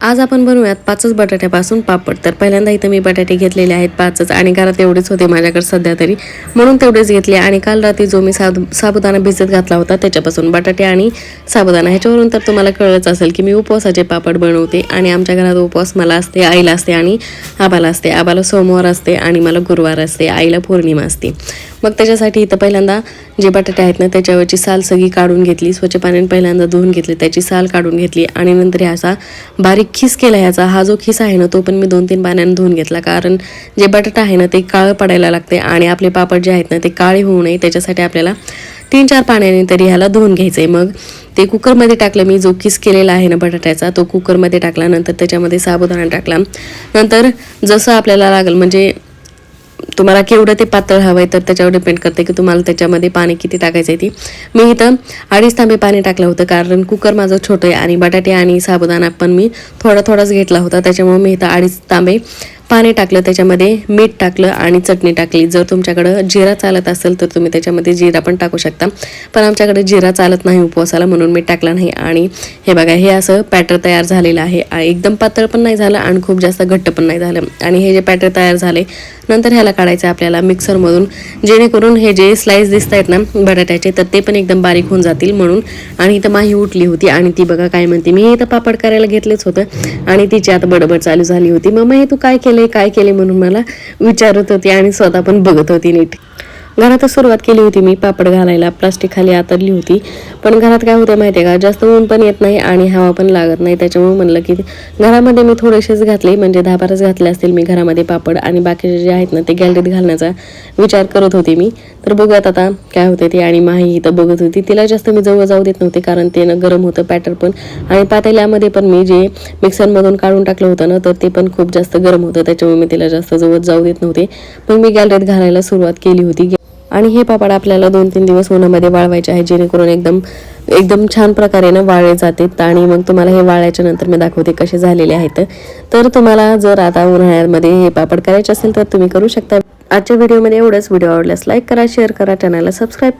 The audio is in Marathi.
आज आपण बनवूयात 5च बटाट्यापासून पापड. तर पहिल्यांदा इथं मी बटाटे घेतलेले आहेत 5च आणि घरात एवढेच होते माझ्याकडे सध्या तरी, म्हणून तेवढेच घेतले. आणि काल रात्री जो मी साबुदाणा भिजत घातला होता त्याच्यापासून बटाटे आणि साबुदाणा, ह्याच्यावरून तर तुम्हाला कळलंच असेल की मी उपवासाचे पापड बनवते. आणि आमच्या घरात उपवास मला असते, आईला असते आणि आबाला असते. आबाला सोमवार असते आणि मला गुरुवार असते, आईला पौर्णिमा असते. मग त्याच्यासाठी इथं पहिल्यांदा जे बटाटे आहेत ना त्याच्यावरची साल सगळी काढून घेतली, स्वच्छ पाण्याने पहिल्यांदा धुवून घेतली, त्याची साल काढून घेतली. आणि नंतर असा बारीक खिस केला. ह्याचा हा जो खिस आहे ना तो पण मी 2-3 पाण्याने धुवून घेतला, कारण जे बटाटा आहे ना ते काळं पडायला लागते आणि आपले पापड जे आहेत ना ते काळे होऊ नये त्याच्यासाठी आपल्याला 3-4 पाण्याने तरी ह्याला धुवून घ्यायचं आहे. मग ते कुकरमध्ये टाकलं मी, जो किस केलेला आहे ना बटाट्याचा तो कुकरमध्ये टाकला. नंतर त्याच्यामध्ये साबुदाणा टाकला. नंतर जसं आपल्याला लागेल, म्हणजे तुम्हाला केवढं ते पातळ हवं आहे तर त्याच्यावर डिपेंड करते की तुम्हाला त्याच्यामध्ये पाणी किती टाकायचं आहे. मी इथं 2.5 तांबे पाणी टाकलं होतं, कारण कुकर माझं छोटं आहे आणि बटाटे आणि साबुदाणा पण मी थोडाच घेतला होता, त्याच्यामुळे मी इथं 2.5 तांबे पाणी टाकलं. त्याच्यामध्ये मीठ टाकलं आणि चटणी टाकली. जर तुमच्याकडं जिरा चालत असेल तर तुम्ही त्याच्यामध्ये जिरा पण टाकू शकता, पण आमच्याकडे जिरा चालत नाही उपवासाला म्हणून मी टाकला नाही. आणि हे बघा, हे असं पॅटर तयार झालेलं आहे. एकदम पातळ पण नाही झालं आणि खूप जास्त घट्ट पण नाही झालं. आणि हे जे पॅटर तयार झाले नंतर ह्याला काढायचं आपल्याला मिक्सरमधून, जेणेकरून हे जे स्लाइस दिसत आहेत ना बटाट्याचे तर ते पण एकदम बारीक होऊन जातील म्हणून. आणि इथं माही उठली होती आणि ती बघा काय म्हणते, मी इथं पापड करायला घेतलेच होतं आणि तिची आता बडबड चालू झाली होती. मग हे तू काय केले म्हणून मला विचारत होती आणि स्वतः पण बघत होती नीट. घरातच सुरुवात केली होती मी पापड घालायला, प्लास्टिक खाली आतरली होती. पण घरात काय होतं माहिती आहे का, जास्त ऊन पण येत नाही आणि हवा पण लागत नाही, त्याच्यामुळे म्हणलं की घरामध्ये मी थोडेसेच घातले, म्हणजे 10-12 घातले असतील मी घरामध्ये पापड. आणि बाकीचे जे आहेत ना ते गॅलरीत घालण्याचा विचार करत होते मी. तर बघूयात आता काय होते ते. आणि माही इथं बघत होती, तिला जास्त मी जवळ जाऊ देत नव्हते कारण ते गरम होतं पॅटर पण. आणि पातेल्यामध्ये पण मी जे मिक्सरमधून काढून टाकलं होतं ना तर ते पण खूप जास्त गरम होतं, त्याच्यामुळे मी तिला जास्त जवळ जाऊ देत नव्हते. पण मी गॅलरीत घालायला सुरुवात केली होती. आणि हे पापड आपल्याला 2-3 दिवस उन्हामध्ये वाळवायचे आहे, जेणेकरून एकदम छान प्रकारे ना वाळले जातात. आणि मग तुम्हाला हे वाळल्याच्या नंतर मी दाखवते कसे झालेले आहेत. तर तुम्हाला जर आता उन्हाळ्यामध्ये हे पापड करायचे असेल तर तुम्ही करू शकता. आजच्या व्हिडिओमध्ये एवढंच. व्हिडिओ आवडल्यास लाईक करा, शेअर करा, चॅनलला सबस्क्राईब करा.